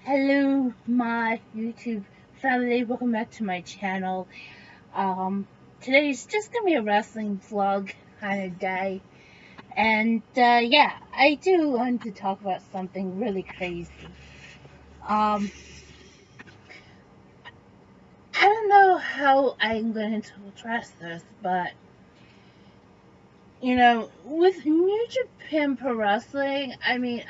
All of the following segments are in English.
Hello, my YouTube family. Welcome back to my channel. Um, Today's just gonna be a wrestling vlog kind of day, and yeah, I do want to talk about something really crazy. Um, I don't know how I'm going to address this, but with New Japan Pro Wrestling, I mean,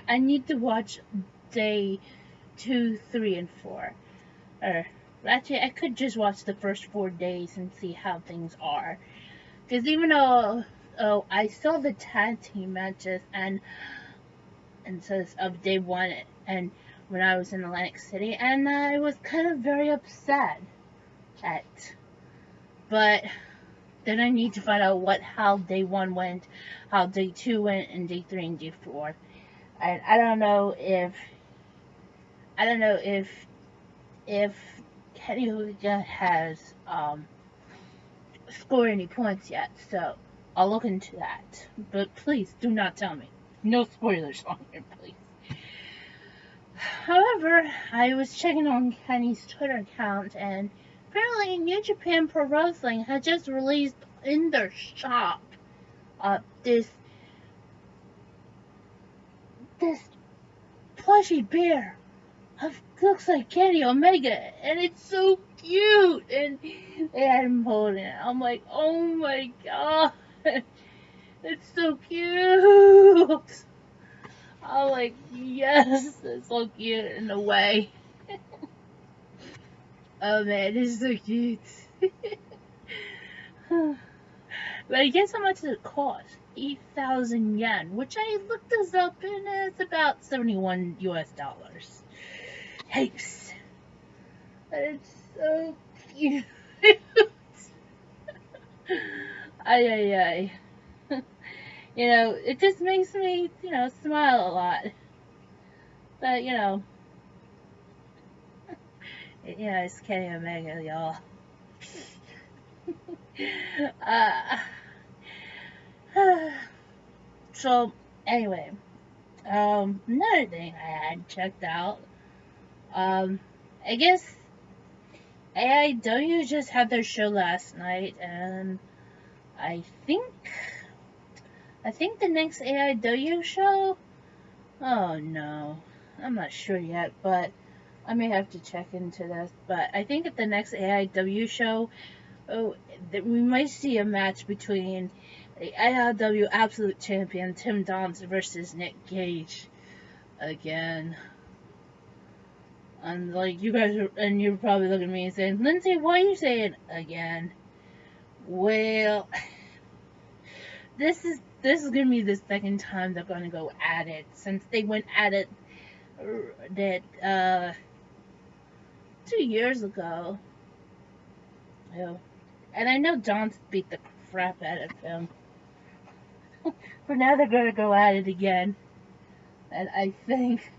I need to watch day 2, 3, and 4. Or actually, I could just watch the first 4 days and see how things are. Because even though I saw the tag team matches and says of day one and when I was in Atlantic City, and I was kind of very upset at. But then I need to find out how day one went, how day two went, and day three and day four. And I don't know if Kenny Omega has scored any points yet, so I'll look into that. But please do not tell me. No spoilers on here, please. However, I was checking on Kenny's Twitter account, and apparently New Japan Pro Wrestling had just released in their shop this plushy bear looks like Kenny Omega, and it's so cute. And they had him holding it. I'm like, oh my god, it's so cute. I'm like, yes, it's so cute in a way. Oh man, it's so cute. But guess how much it cost? 8,000 yen, which I looked this up and it's about 71 US dollars. Heaps. It's so cute. Ay, ay, ay. It just makes me, smile a lot. But, it's Kenny Omega, y'all. So, anyway, another thing I had checked out, I guess AIW just had their show last night, and I think the next AIW show, oh no, I'm not sure yet, but I may have to check into this, but I think at the next AIW show, we might see a match between the AIW Absolute Champion Tim Donst versus Nick Gage again. And like you guys are, and you're probably looking at me and saying, Lindsie, why are you saying again? Well, this is gonna be the second time they're gonna go at it since they went at it that 2 years ago. And I know Donst beat the crap out of him. But now they're gonna go at it again. And I think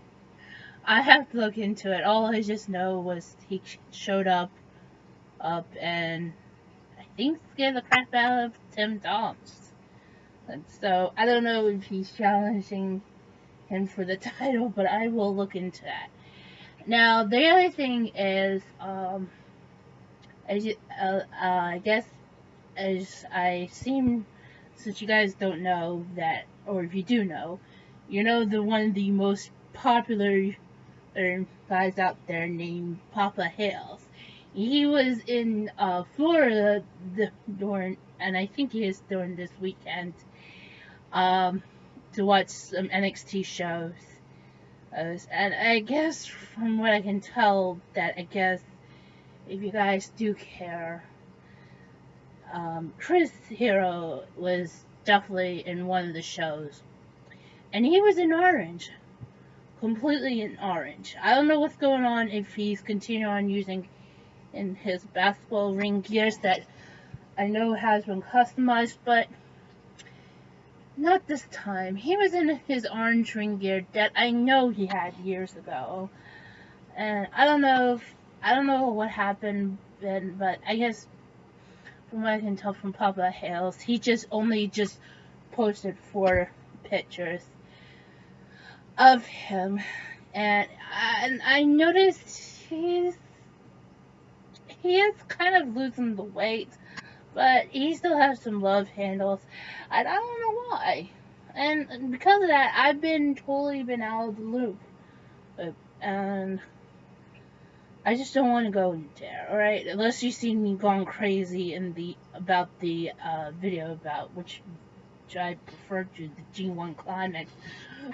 I have to look into it. All I just know was he showed up and I think scared the crap out of Tim Donst. And so I don't know if he's challenging him for the title, but I will look into that. Now the other thing is, I guess as I seem, since you guys don't know that, or if you do know, one of the most popular guys out there named Papa Hales. He was in Florida during, and I think he is during this weekend, to watch some NXT shows. And I guess from what I can tell, that I guess if you guys do care, Chris Hero was definitely in one of the shows, and he was in orange, completely in orange. I don't know what's going on, if he's continuing on using in his basketball ring gears that I know has been customized, but not this time. He was in his orange ring gear that I know he had years ago, and I don't know what happened then, but I guess from what I can tell from Papa Hales, he just posted 4 pictures of him And I noticed he is kind of losing the weight, but he still has some love handles, and I don't know why. And because of that, I've been totally been out of the loop, and I just don't want to go there. All right, unless you see me going crazy in the about the video about which I prefer to the G1 Climax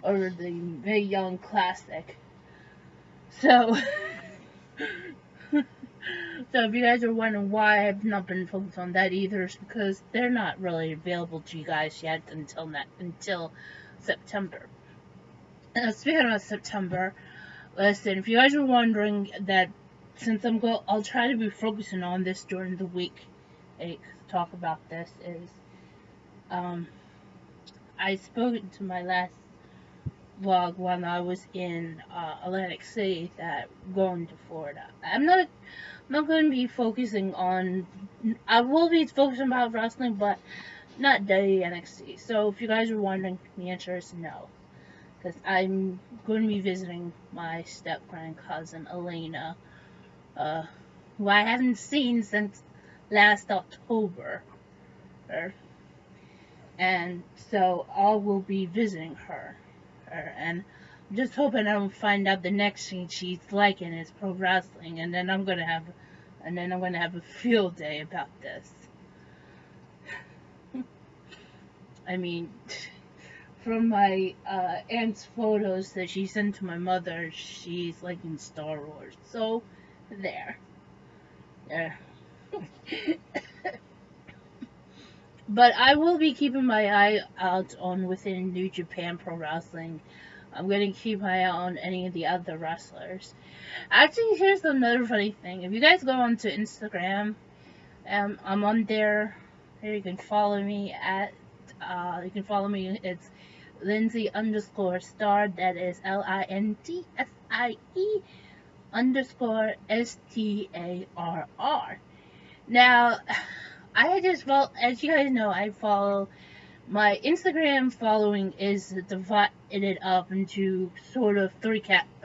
or the Very Young Classic. So. So if you guys are wondering why I've not been focused on that either, it's because they're not really available to you guys yet until September. And speaking of September, listen, if you guys are wondering that, since I'll try to be focusing on this during the week. Talk about this is, I spoke to my last vlog when I was in Atlantic City that going to Florida. I'm not going to be focusing on. I will be focusing about wrestling, but not NXT. So if you guys are wondering, the answer is no, because I'm going to be visiting my step grand cousin Elena, who I haven't seen since last October, and so I will be visiting her, and I'm just hoping I don't find out the next thing she's liking is pro wrestling, and then I'm gonna have a field day about this. I mean, from my aunt's photos that she sent to my mother, she's liking Star Wars. So, there. But I will be keeping my eye out on within New Japan Pro Wrestling. I'm going to keep my eye on any of the other wrestlers. Actually, here's another funny thing. If you guys go onto Instagram, I'm on there. Here you can follow me at. It's Lindsie_star. That is LINTSIE_STARR. Now, as you guys know, I follow. My Instagram following is divided up into sort of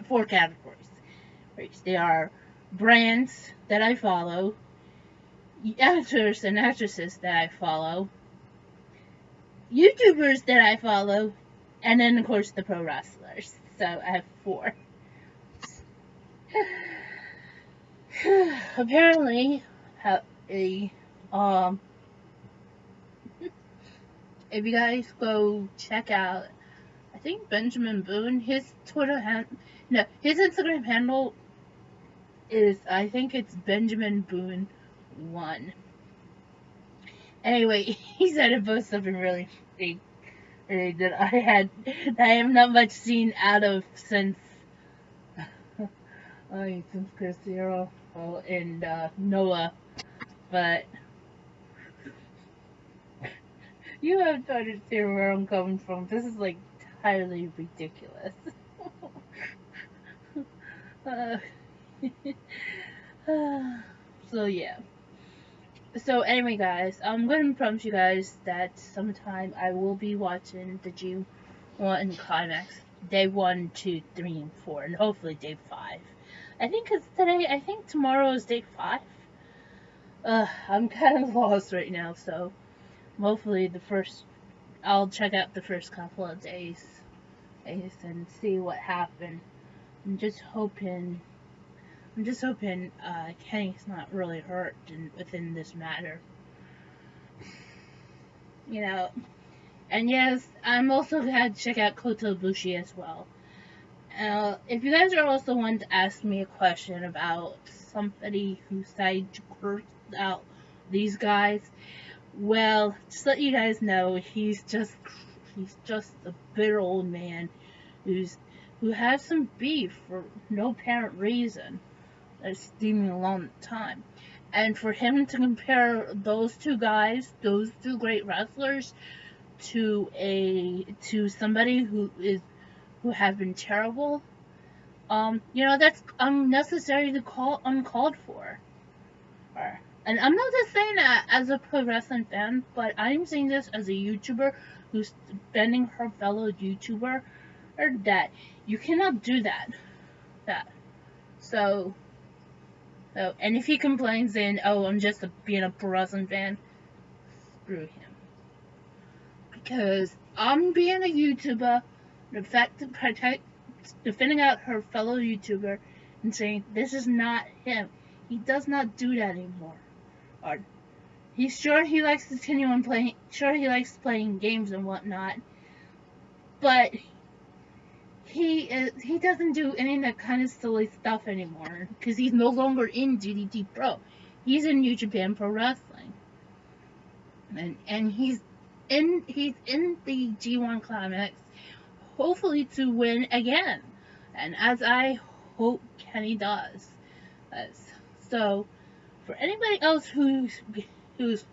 four categories. They are brands that I follow, actors and actresses that I follow, YouTubers that I follow, and then of course the pro wrestlers. So I have four. Apparently, if you guys go check out, I think Benjamin Boone, his his Instagram handle is, I think it's Benjamin Boone 1. Anyway, he said it both something really that I have not much seen out of since Chris Hero and Noah, but you have to understand where I'm coming from. This is like entirely ridiculous. So yeah. So anyway, guys, I'm going to promise you guys that sometime I will be watching the G1 Climax, day 1, 2, 3, and 4, and hopefully day 5. I think tomorrow is day 5. I'm kind of lost right now, so hopefully I'll check out the first couple of days and see what happened. I'm just hoping Kenny's not really hurt within this matter. You know, and yes, I'm also going to check out Kota Ibushi as well. If you guys are also wanting to ask me a question about somebody who decided to curse out these guys, well, just let you guys know, he's just a bitter old man who has some beef for no apparent reason. That's steaming a long time. And for him to compare those two guys, those two great wrestlers, to somebody who have been terrible, that's unnecessary uncalled for. And I'm not just saying that as a pro wrestling fan, but I'm saying this as a YouTuber who's defending her fellow YouTuber, or that You cannot do that. So, and if he complains saying, "Oh, I'm just being a pro wrestling fan," screw him. Because I'm being a YouTuber, the fact to protect, defending out her fellow YouTuber, and saying this is not him. He does not do that anymore. Or he's sure he likes to continue on playing. Sure, he likes playing games and whatnot, but he doesn't do any of that kind of silly stuff anymore because he's no longer in DDT Pro. He's in New Japan Pro Wrestling, and he's in the G1 Climax, hopefully to win again, and as I hope Kenny does. So for anybody else who's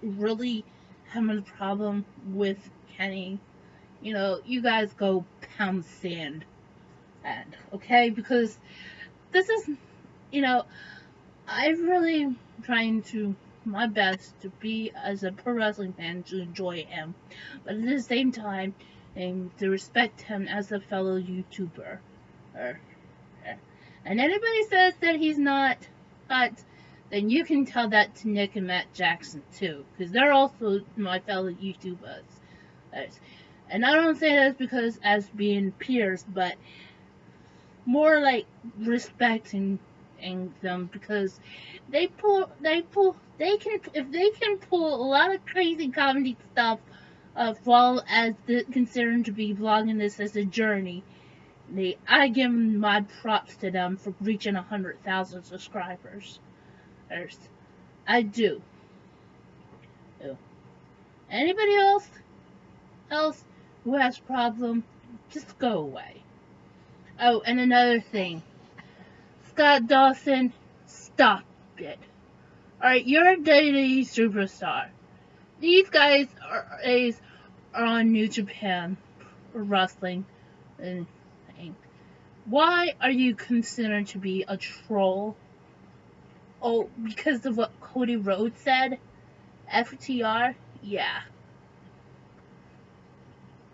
really having a problem with Kenny, you guys go pound sand. And okay, because this is, I'm really trying to my best to be as a pro wrestling fan to enjoy him, but at the same time, and to respect him as a fellow YouTuber. And anybody says that he's not, then you can tell that to Nick and Matt Jackson too, because they're also my fellow YouTubers. And I don't say that because as being peers, but more like respecting them, because they can pull a lot of crazy comedy stuff, while as considering to be vlogging this as a journey. I give my props to them for reaching 100,000 subscribers. I do. Anybody else who has a problem, just go away. Oh, and another thing. Scott Dawson, stop it. Alright, you're a WWE superstar. These guys are on New Japan Wrestling. And why are you considered to be a troll? Oh, because of what Cody Rhodes said? FTR? Yeah.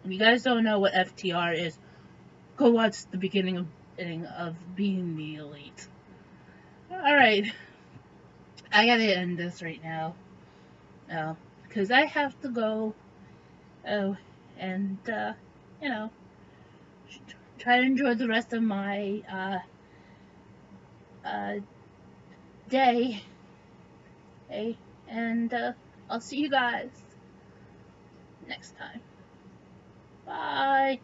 If you guys don't know what FTR is, go watch the beginning of Being the Elite. Alright. I gotta end this right now. Because I have to go. And, try to enjoy the rest of my, day. Okay? And, I'll see you guys next time. Bye.